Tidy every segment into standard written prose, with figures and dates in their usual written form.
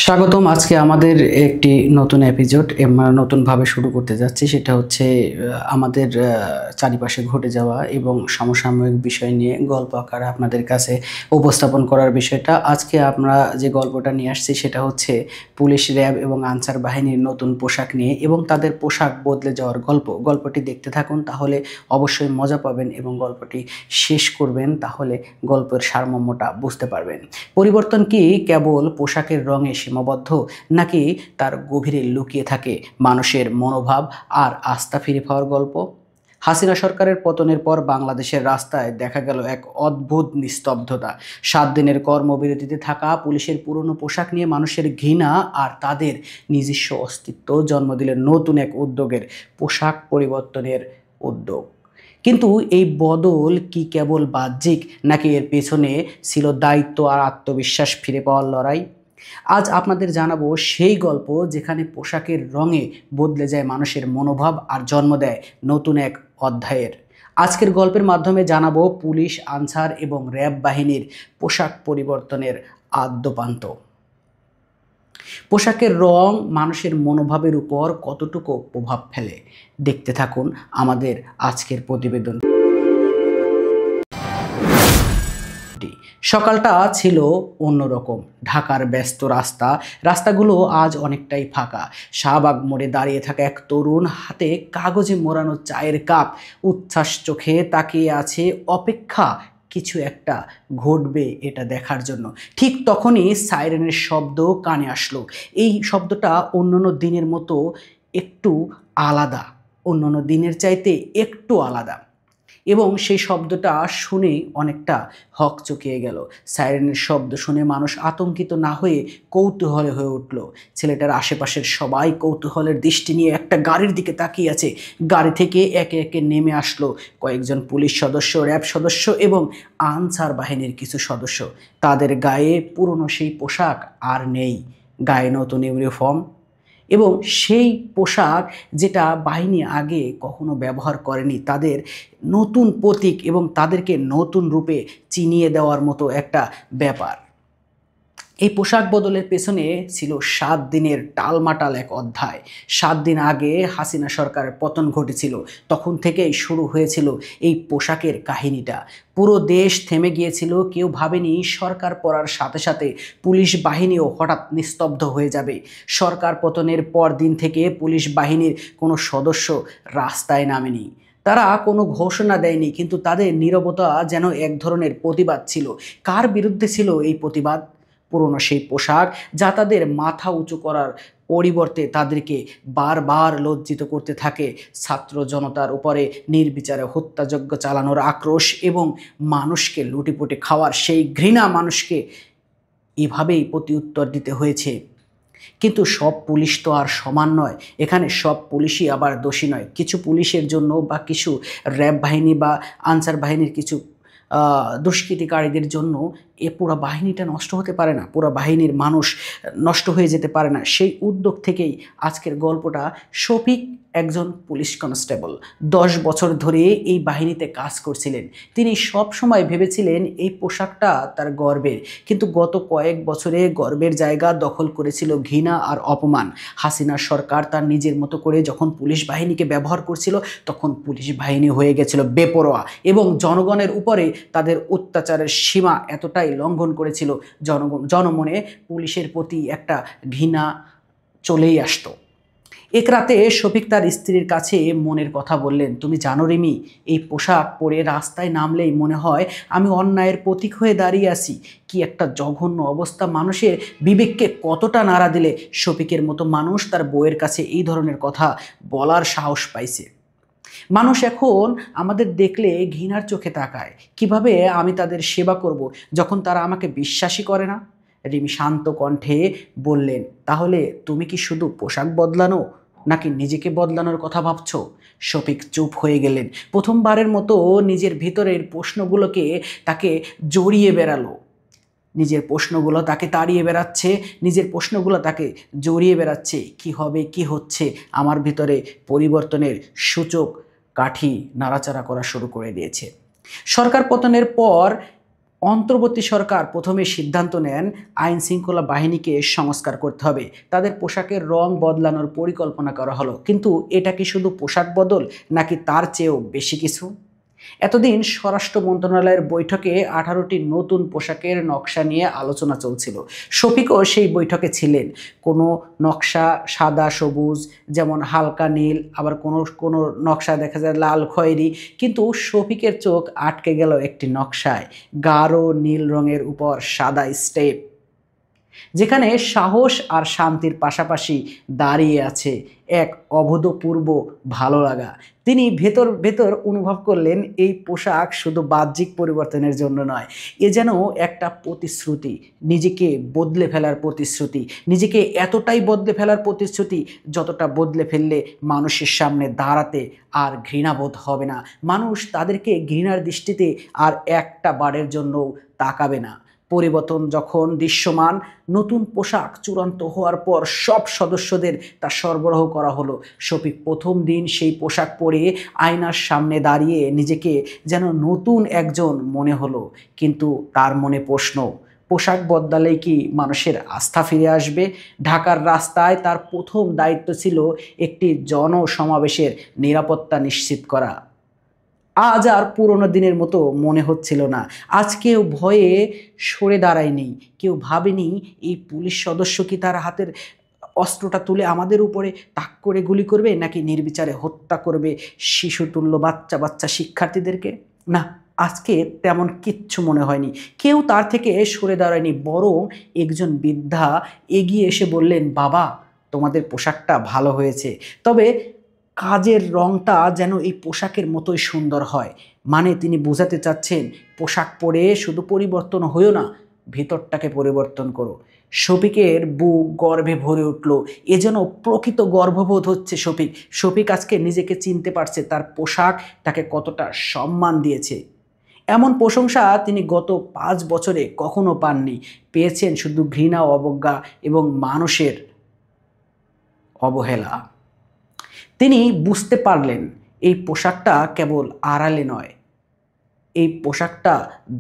স্বাগতম। আজকে আমাদের একটি নতুন এপিসোড আমরা নতুনভাবে শুরু করতে যাচ্ছি। সেটা হচ্ছে আমাদের চারিপাশে ঘটে যাওয়া এবং সমসাময়িক বিষয় নিয়ে গল্প আকারে আপনাদের কাছে উপস্থাপন করার বিষয়টা। আজকে আমরা যে গল্পটা নিয়ে আসছি সেটা হচ্ছে পুলিশ, র্যাব এবং আনসার বাহিনীর নতুন পোশাক নিয়ে এবং তাদের পোশাক বদলে যাওয়ার গল্প। গল্পটি দেখতে থাকুন, তাহলে অবশ্যই মজা পাবেন এবং গল্পটি শেষ করবেন, তাহলে গল্পের সারমর্মটা বুঝতে পারবেন। পরিবর্তন কি কেবল পোশাকের রঙে সীমাবদ্ধ, নাকি তার গভীরে লুকিয়ে থাকে মানুষের মনোভাব আর আস্থা ফিরে পাওয়ার গল্প? হাসিনা সরকারের পতনের পর বাংলাদেশের রাস্তায় দেখা গেল এক অদ্ভুত নিস্তব্ধতা। 7 দিনের কর্মবিরতিতে থাকা পুলিশের পুরনো পোশাক নিয়ে মানুষের ঘৃণা আর তাদের নিজস্ব অস্তিত্ব জন্ম দিল নতুন এক উদ্যোগের, পোশাক পরিবর্তনের উদ্যোগ। কিন্তু এই বদল কি কেবল বাহ্যিক, নাকি এর পেছনে ছিল দায়িত্ব আর আত্মবিশ্বাস ফিরে পাওয়ার লড়াই? আজ আপনাদের জানাবো সেই গল্প যেখানে পোশাকের রঙে বদলে যায় মানুষের মনোভাব আর জন্ম দেয় নতুন এক অধ্যায়ের। আজকের গল্পের মাধ্যমে জানাবো পুলিশ, আনসার এবং র্যাব বাহিনীর পোশাক পরিবর্তনের আদ্যোপান্ত। পোশাকের রং মানুষের মনোভাবের উপর কতটুকু প্রভাব ফেলে, দেখতে থাকুন আমাদের আজকের প্রতিবেদন। সকালটা ছিল অন্যরকম। ঢাকার ব্যস্ত রাস্তাগুলো আজ অনেকটাই ফাঁকা। শাহবাগ মোড়ে দাঁড়িয়ে থাকা এক তরুণ, হাতে কাগজে মোড়ানো চায়ের কাপ, উচ্ছ্বাস চোখে তাকিয়ে আছে, অপেক্ষা কিছু একটা ঘটবে এটা দেখার জন্য। ঠিক তখনই সাইরেনের শব্দ কানে আসলো। এই শব্দটা অন্যান্য দিনের মতো একটু আলাদা, অন্যান্য দিনের চাইতে একটু আলাদা, এবং সেই শব্দটা শুনে অনেকটা হকচকিয়ে গেল। সাইরেনের শব্দ শুনে মানুষ আতঙ্কিত না হয়ে কৌতূহলে হয়ে উঠল। ছেলেটার আশেপাশের সবাই কৌতূহলের দৃষ্টি নিয়ে একটা গাড়ির দিকে তাকিয়ে আছে। গাড়ি থেকে একে একে নেমে আসলো কয়েকজন পুলিশ সদস্য, র্যাব সদস্য এবং আনসার বাহিনীর কিছু সদস্য। তাদের গায়ে পুরনো সেই পোশাক আর নেই, গায়ে নতুন ইউনিফর্ম, এবং সেই পোশাক যেটা বাহিনী আগে কখনো ব্যবহার করেনি। তাদের নতুন প্রতীক এবং তাদেরকে নতুন রূপে চিনিয়ে দেওয়ার মতো একটা ব্যাপার। এই পোশাক বদলের পেছনে ছিল 7 দিনের টালমাটাল এক অধ্যায়। 7 দিন আগে হাসিনা সরকারের পতন ঘটেছিল, তখন থেকেই শুরু হয়েছিল এই পোশাকের কাহিনীটা। পুরো দেশ থেমে গিয়েছিল। কেউ ভাবেনি সরকার পড়ার সাথে সাথে পুলিশ বাহিনীও হঠাৎ নিস্তব্ধ হয়ে যাবে। সরকার পতনের পর দিন থেকে পুলিশ বাহিনীর কোনো সদস্য রাস্তায় নামেনি, তারা কোনো ঘোষণা দেয়নি, কিন্তু তাদের নীরবতা যেন এক ধরনের প্রতিবাদ ছিল। কার বিরুদ্ধে ছিল এই প্রতিবাদ? পুরনো সেই পোশাক যা তাদের মাথা উঁচু করার পরিবর্তে তাদেরকে বারবার লজ্জিত করতে থাকে। ছাত্র জনতার উপরে নির্বিচারে হত্যাযজ্ঞ চালানোর আক্রোশ এবং মানুষকে লুটিপুটি খাওয়ার সেই ঘৃণা, মানুষকে এভাবেই প্রতিউত্তর দিতে হয়েছে। কিন্তু সব পুলিশ তো আর সমান নয়। এখানে সব পুলিশই আবার দোষী নয়। কিছু পুলিশের জন্য বা কিছু র্যাব বাহিনী বা আনসার বাহিনীর কিছু দুষ্কৃতিকারীদের জন্য এ পুরো বাহিনীটা নষ্ট হতে পারে না, পুরো বাহিনীর মানুষ নষ্ট হয়ে যেতে পারে না। সেই উদ্যোগ থেকেই আজকের গল্পটা। শফিক একজন পুলিশ কনস্টেবল, 10 বছর ধরে এই বাহিনীতে কাজ করছিলেন। তিনি সব সময় ভেবেছিলেন এই পোশাকটা তার গর্বের, কিন্তু গত কয়েক বছরে গর্বের জায়গা দখল করেছিল ঘৃণা আর অপমান। হাসিনা সরকার তার নিজের মতো করে যখন পুলিশ বাহিনীকে ব্যবহার করছিল, তখন পুলিশ বাহিনী হয়ে গেছিল বেপরোয়া এবং জনগণের উপরে তাদের অত্যাচারের সীমা এতটাই লঙ্ঘন করেছিল, জনমনে পুলিশের প্রতি একটা ঘৃণা চলেই আসতো। এক রাতে শফিক তার স্ত্রীর কাছে মনের কথা বললেন, তুমি জানো রিমি, এই পোশাক পরে রাস্তায় নামলেই মনে হয় আমি অন্যায়ের প্রতীক হয়ে দাঁড়িয়ে আছি। কি একটা জঘন্য অবস্থা! মানুষের বিবেককে কতটা নাড়া দিলে শফিকের মতো মানুষ তার বউয়ের কাছে এই ধরনের কথা বলার সাহস পাইছে? মানুষ এখন আমাদের দেখলে ঘৃণার চোখে তাকায়। কিভাবে আমি তাদের সেবা করব যখন তারা আমাকে বিশ্বাসই করে না? রিমি শান্ত কণ্ঠে বললেন, তাহলে তুমি কি শুধু পোশাক বদলানো, নাকি নিজেকে বদলানোর কথা ভাবছো? শফিক চুপ হয়ে গেলেন। প্রথমবারের মতো নিজের ভিতরের প্রশ্নগুলোকে তাকে জড়িয়ে বেড়ালো। নিজের প্রশ্নগুলো তাকে তাড়িয়ে বেড়াচ্ছে, নিজের প্রশ্নগুলো তাকে জড়িয়ে বেড়াচ্ছে। কি হবে, কি হচ্ছে? আমার ভিতরে পরিবর্তনের সূচক কাঠি নাড়াচাড়া করা শুরু করে দিয়েছে। সরকার পতনের পর অন্তর্বর্তী সরকার প্রথমে সিদ্ধান্ত নেন আইন শৃঙ্খলা বাহিনীকে সংস্কার করতে হবে, তাদের পোশাকের রং বদলানোর পরিকল্পনা করা হলো। কিন্তু এটা কি শুধু পোশাক বদল নাকি তার চেয়েও বেশি কিছু? এতদিন স্বরাষ্ট্র মন্ত্রণালয়ের বৈঠকে 18টি নতুন পোশাকের নকশা নিয়ে আলোচনা চলছিল। শফিকও সেই বৈঠকে ছিলেন। কোনো নকশা সাদা সবুজ, যেমন হালকা নীল, আবার কোনো কোনো নকশা দেখা যায় লাল খয়েরি। কিন্তু শফিকের চোখ আটকে গেল একটি নকশায়, গাঢ় নীল রঙের উপর সাদা স্টেপ, যেখানে সাহস আর শান্তির পাশাপাশি দাঁড়িয়ে আছে এক অভূতপূর্ব ভালো লাগা। তিনি ভেতর ভেতর অনুভব করলেন এই পোশাক শুধু বাহ্যিক পরিবর্তনের জন্য নয়, এ যেন একটা প্রতিশ্রুতি, নিজেকে বদলে ফেলার প্রতিশ্রুতি, নিজেকে এতটাই বদলে ফেলার প্রতিশ্রুতি যতটা বদলে ফেললে মানুষের সামনে দাঁড়াতে আর ঘৃণাবোধ হবে না, মানুষ তাদেরকে ঘৃণার দৃষ্টিতে আর একটা বারের জন্যও তাকাবে না। পরিবর্তন যখন দৃশ্যমান, নতুন পোশাক চূড়ান্ত হওয়ার পর সব সদস্যদের তা সরবরাহ করা হলো। শফিক প্রথম দিন সেই পোশাক পরে আয়নার সামনে দাঁড়িয়ে নিজেকে যেন নতুন একজন মনে হলো। কিন্তু তার মনে প্রশ্ন, পোশাক বদলালেই কি মানুষের আস্থা ফিরে আসবে? ঢাকার রাস্তায় তার প্রথম দায়িত্ব ছিল একটি জনসমাবেশের নিরাপত্তা নিশ্চিত করা। আজ আর পুরোনো দিনের মতো মনে হচ্ছিল না। আজ কেউ ভয়ে সরে দাঁড়ায়নি, কেউ ভাবেনি এই পুলিশ সদস্য কি তার হাতের অস্ত্রটা তুলে আমাদের উপরে তাক করে গুলি করবে, নাকি নির্বিচারে হত্যা করবে শিশুতুল্য বাচ্চা বাচ্চা শিক্ষার্থীদেরকে। না, আজকে তেমন কিচ্ছু মনে হয়নি। কেউ তার থেকে সরে দাঁড়ায়নি, বরং একজন বৃদ্ধা এগিয়ে এসে বললেন, বাবা, তোমাদের পোশাকটা ভালো হয়েছে, তবে কাজের রংটা যেন এই পোশাকের মতোই সুন্দর হয়। মানে তিনি বোঝাতে চাচ্ছেন, পোশাক পরে শুধু পরিবর্তন হইও না, ভেতরটাকে পরিবর্তন করো। শফিকের বুক গর্বে ভরে উঠল। এ যেন প্রকৃত গর্ববোধ হচ্ছে শফিক। শফিক আজকে নিজেকে চিনতে পারছে, তার পোশাক তাকে কতটা সম্মান দিয়েছে। এমন প্রশংসা তিনি গত 5 বছরে কখনো পাননি। পেয়েছেন শুধু ঘৃণা, অবজ্ঞা এবং মানুষের অবহেলা। তিনি বুঝতে পারলেন এই পোশাকটা কেবল আড়ালে নয়, এই পোশাকটা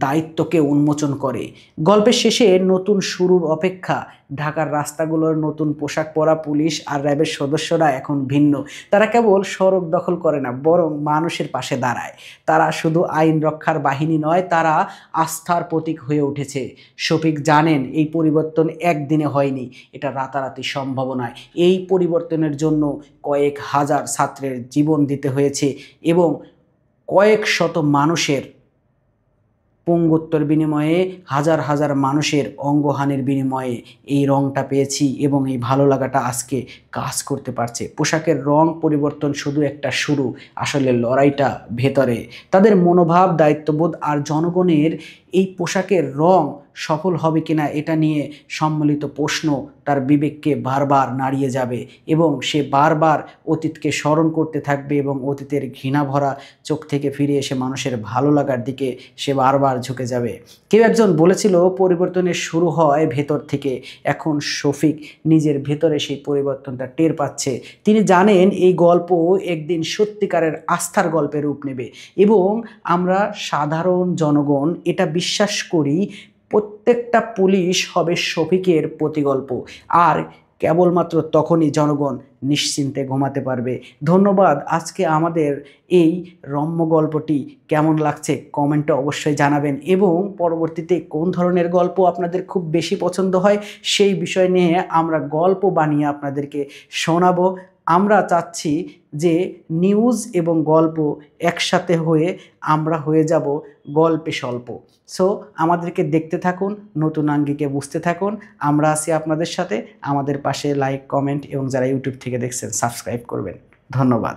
দায়িত্বকে উন্মোচন করে। গল্পের শেষে নতুন শুরুর অপেক্ষা। ঢাকার রাস্তাগুলোর নতুন পোশাক পরা পুলিশ আর র্যাবের সদস্যরা এখন ভিন্ন। তারা কেবল সড়ক দখল করে না, বরং মানুষের পাশে দাঁড়ায়। তারা শুধু আইন রক্ষার বাহিনী নয়, তারা আস্থার প্রতীক হয়ে উঠেছে। শফিক জানেন এই পরিবর্তন একদিনে হয়নি, এটা রাতারাতি সম্ভব নয়। এই পরিবর্তনের জন্য কয়েক হাজার ছাত্রের জীবন দিতে হয়েছে এবং কয়েক শত মানুষের পঙ্গুত্বর বিনিময়ে, হাজার হাজার মানুষের অঙ্গহানির বিনিময়ে এই রংটা পেয়েছি এবং এই ভালো লাগাটা আজকে কাজ করতে পারছে। পোশাকের রং পরিবর্তন শুধু একটা শুরু, আসলে লড়াইটা ভেতরে। তাদের মনোভাব, দায়িত্ববোধ আর জনগণের এই পোশাকের রং সফল হবে কিনা এটা নিয়ে সম্মিলিত প্রশ্ন তার বিবেককে বারবার নাড়িয়ে যাবে এবং সে বারবার অতীতকে স্মরণ করতে থাকবে এবং অতীতের ঘৃণাভরা চোখ থেকে ফিরে এসে মানুষের ভালো লাগার দিকে সে বারবার ঝুঁকে যাবে। কেউ একজন বলেছিল পরিবর্তনের শুরু হয় ভেতর থেকে। এখন শফিক নিজের ভেতরে সেই পরিবর্তনটা টের পাচ্ছে। তিনি জানেন এই গল্প একদিন সত্যিকারের আস্থার গল্পে রূপ নেবে এবং আমরা সাধারণ জনগণ এটা বিশ্বাস করি, প্রত্যেকটা পুলিশ হবে শফিকের প্রতিগল্প। আর কেবলমাত্র তখনই জনগণ নিশ্চিন্তে ঘুমাতে পারবে। ধন্যবাদ। আজকে আমাদের এই রম্য গল্পটি কেমন লাগছে কমেন্টে অবশ্যই জানাবেন এবং পরবর্তীতে কোন ধরনের গল্প আপনাদের খুব বেশি পছন্দ হয় সেই বিষয় নিয়ে আমরা গল্প বানিয়ে আপনাদেরকে শোনাবো। আমরা চাচ্ছি যে নিউজ এবং গল্প একসাথে হয়ে আমরা হয়ে যাব গল্পে স্বল্প। সো আমাদেরকে দেখতে থাকুন, নতুন আঙ্গিকে বুঝতে থাকুন। আমরা আছি আপনাদের সাথে। আমাদের পাশে লাইক, কমেন্ট এবং যারা ইউটিউব থেকে দেখছেন সাবস্ক্রাইব করবেন। ধন্যবাদ।